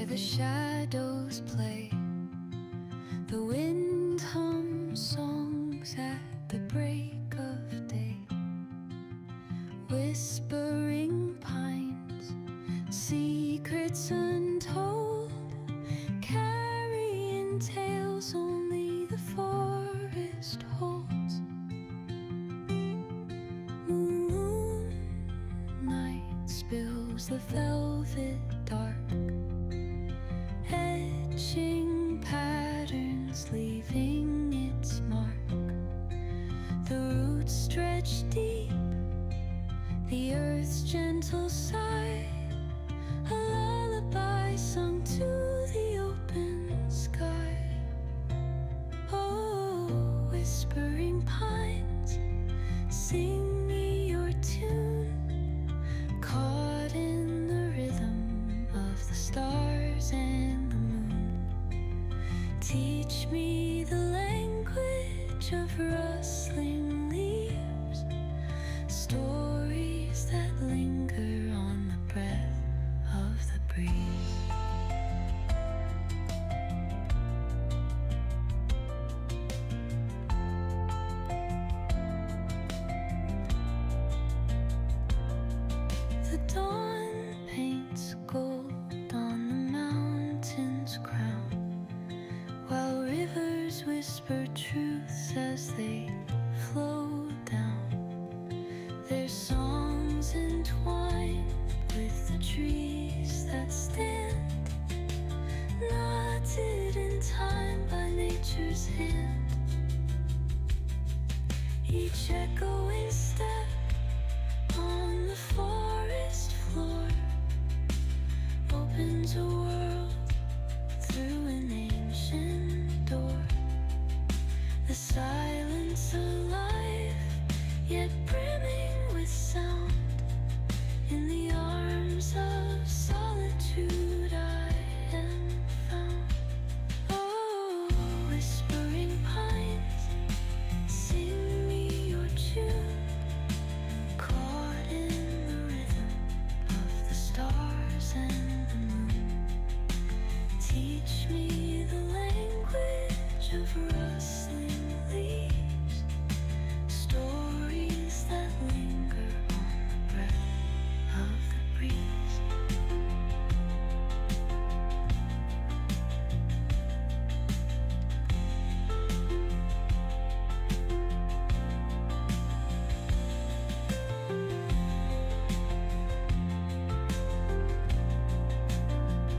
where the shadows play. The wind hums songs at the break of day. Whispering pines, secrets untold, carrying tales only the forest holds. Moonlight spills the velvet dark, etching patterns, leaving its mark. The roots stretch deep, the earth's gentle sigh, a lullaby sung to the open sky. Oh, whispering pines, sing me your tune, caught in the rhythm of the stars and the moon. Teach me the language of rustling leaves, stories that linger on the breath of the breeze. The dawn paints gold on the mountain's crown, while rivers whisper truths as they flow down. Their songs entwine with the trees that stand, knotted in time by nature's hand. Each echoing step on the forest floor opens a world through an ancient door. The silence alive, yet brimming with sound. In the arms of solitude I am found. Oh, whispering pines, sing me your tune, caught in the rhythm of the stars and the moon. Teach me the language of